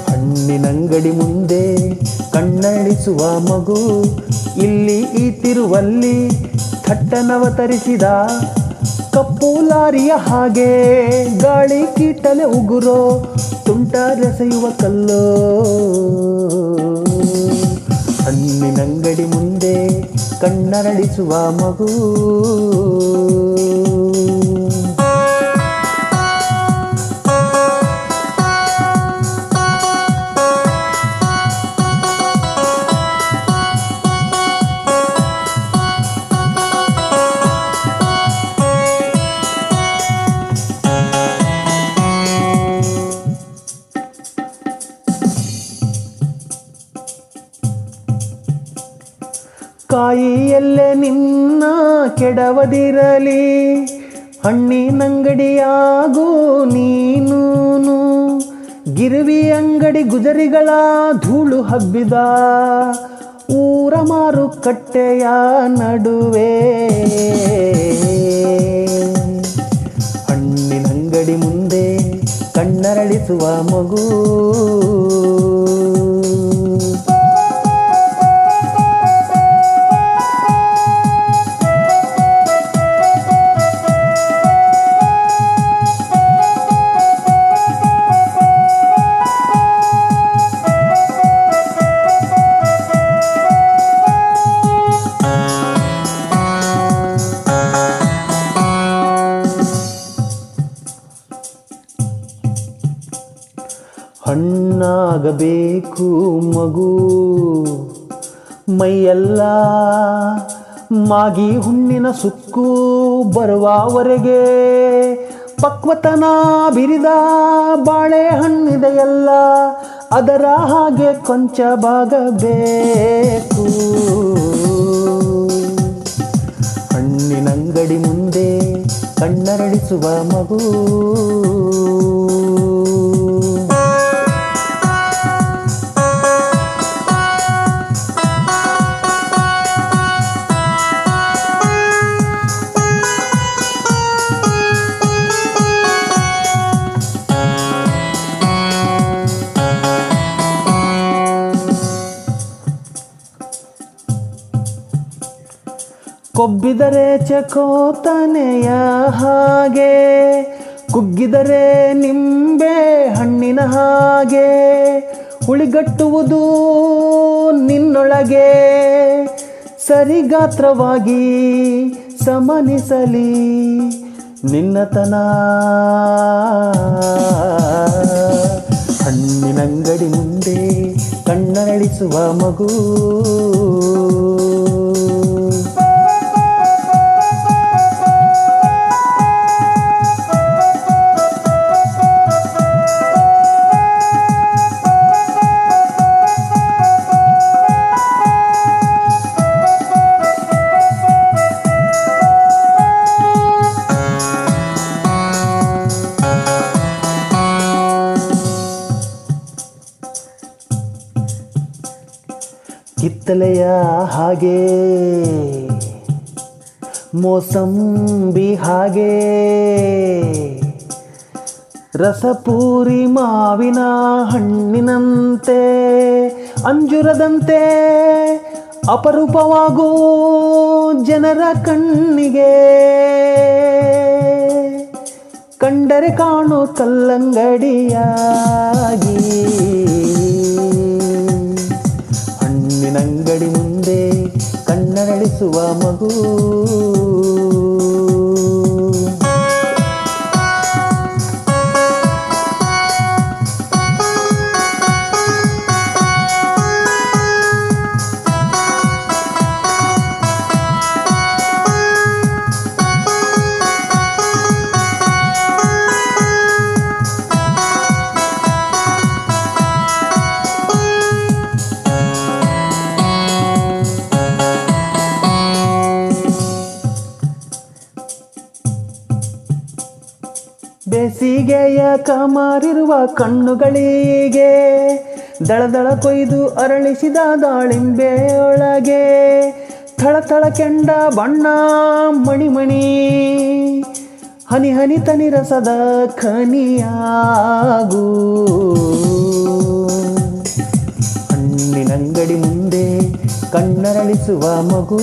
ಹಣ್ಣಿನಂಗಡಿ ಮುಂದೆ ಕಣ್ಣಳಿಸುವ ಮಗು, ಇಲ್ಲಿ ಈ ತಿರುವಲ್ಲಿ ಥಟ್ಟನವತರಿಸಿದ ಕಪ್ಪು ಲಾರಿಯ ಹಾಗೆ ಗಾಳಿ ಕೀಟಲೆ ಉಗುರೋ ತುಂಟಾರೆಸೆಯುವ ಕಲ್ಲೋ. ಹಣ್ಣಿನಂಗಡಿ ಮುಂದೆ ಕಣ್ಣರಳಿಸುವ ಮಗು. ಕಾಯಿಯಲ್ಲೇ ನಿನ್ನ ಕೆಡವದಿರಲಿ, ಹಣ್ಣಿನಂಗಡಿಯಾಗೂ ನೀನೂನು. ಗಿರ್ವಿ ಅಂಗಡಿ ಗುಜರಿಗಳ ಧೂಳು ಹಬ್ಬಿದ ಊರ ಮಾರುಕಟ್ಟೆಯ ನಡುವೆ. ಹಣ್ಣಿನಂಗಡಿ ಮುಂದೆ ಕಣ್ಣರಳಿಸುವ ಮಗು. ಹಣ್ಣಾಗಬೇಕು ಮಗು, ಮೈಯೆಲ್ಲ ಮಾಗಿ ಹುಣ್ಣಿನ ಸುಕ್ಕು ಬರುವವರೆಗೆ. ಪಕ್ವತನ ಬಿರಿದ ಬಾಳೆಹಣ್ಣಿದೆಯಲ್ಲ, ಅದರ ಹಾಗೆ ಕೊಂಚ ಬಾಗಬೇಕು. ಹಣ್ಣಿನಂಗಡಿ ಮುಂದೆ ಕಣ್ಣರಳಿಸುವ ಮಗು. ಕೊಬ್ಬಿದರೆ ಚಕೋತನೆಯ ಹಾಗೆ, ಕುಗ್ಗಿದರೆ ನಿಂಬೆ ಹಣ್ಣಿನ ಹಾಗೆ. ಹುಳಿಗಟ್ಟುವುದು ನಿನ್ನೊಳಗೆ ಸರಿಗಾತ್ರವಾಗಿ ಸಮನಿಸಲಿ ನಿನ್ನತನ. ಹಣ್ಣಿನಂಗಡಿ ಮುಂದೆ ಕಣ್ಣರಳಿಸುವ ಮಗು. ಕಿತ್ತಲೆಯ ಹಾಗೆ ಮೋಸಂಬಿ ಹಾಗೆ, ರಸಪೂರಿ ಮಾವಿನ ಹಣ್ಣಿನಂತೆ, ಅಂಜುರದಂತೆ ಅಪರೂಪವಾಗೋ ಜನರ ಕಣ್ಣಿಗೆ. ಕಂಡರೆ ಕಾಣೋ ಕಲ್ಲಂಗಡಿಯಾಗಿ. ಹಣ್ಣಿನಂಗಡಿ ಮುಂದೆ ಕಣ್ಣರಳಿಸುವ ಮಗು. ಬೇಸಿಗೆಯ ಕಮಾರಿರುವ ಕಣ್ಣುಗಳಿಗೆ ದಳದಳ ಕೊಯ್ದು ಅರಳಿಸಿದ ದಾಳಿಂಬೆಯೊಳಗೆ ಥಳಥಳ ಕೆಂಡ ಬಣ್ಣ ಮಣಿಮಣಿ ಹನಿ ಹನಿ ತನಿ ರಸದ ಖನಿಯಾಗೂ ಹಣ್ಣಿನಂಗಡಿ ಮುಂದೆ ಕಣ್ಣರಳಿಸುವ ಮಗು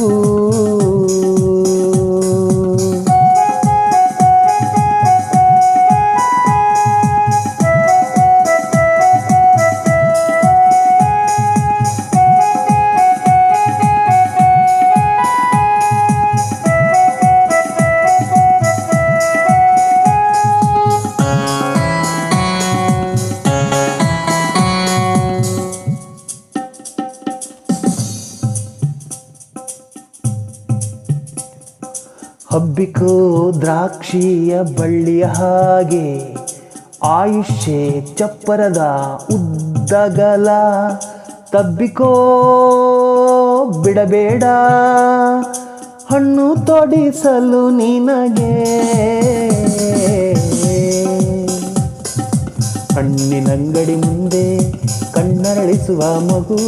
ಹಬ್ಬಿಕೋ ದ್ರಾಕ್ಷಿಯ ಬಳ್ಳಿಯ ಹಾಗೆ ಆಯುಷ್ಯ ಚಪ್ಪರದ ಉದ್ದಗಲ ತಬ್ಬಿಕೋ ಬಿಡಬೇಡ ಹಣ್ಣು ತೊಡಿಸಲು ನಿನಗೆ ಹಣ್ಣಿನಂಗಡಿ ಮುಂದೆ ಕಣ್ಣರಳಿಸುವ ಮಗು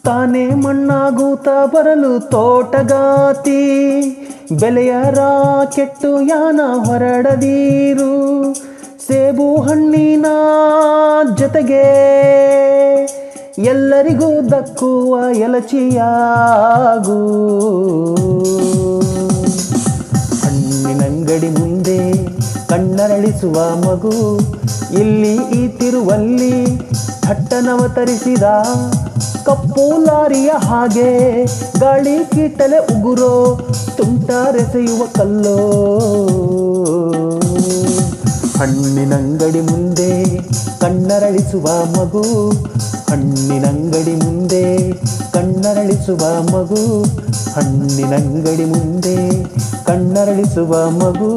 ತಾನೇ ಮಣ್ಣಾಗೂತ ಬರಲು ತೋಟಗಾತಿ ಬೆಲೆಯ ರಾಕೆಟ್ಟು ಯಾನ ಹೊರಡದೀರು ಸೇಬು ಹಣ್ಣಿನ ಜೊತೆಗೆ ಎಲ್ಲರಿಗೂ ದಕ್ಕುವ ಎಲಚಿಯಾಗೂ ಹಣ್ಣಿನಂಗಡಿ ಮುಂದೆ ಕಣ್ಣರಳಿಸುವ ಮಗು ಇಲ್ಲಿ ಈ ತಿರುವಲ್ಲಿ ಥಟ್ಟನವತರಿಸಿದ ಕಪ್ಪು ಲಾರಿಯ ಹಾಗೆ ಗಾಳಿ ಕೀಟಲೆ ಉಗುರೋ ತುಂಟಾರೆಸೆಯುವ ಕಲ್ಲೋ ಹಣ್ಣಿನಂಗಡಿ ಮುಂದೆ ಕಣ್ಣರಳಿಸುವ ಮಗು ಹಣ್ಣಿನಂಗಡಿ ಮುಂದೆ ಕಣ್ಣರಳಿಸುವ ಮಗು ಹಣ್ಣಿನಂಗಡಿ ಮುಂದೆ ಕಣ್ಣರಳಿಸುವ ಮಗು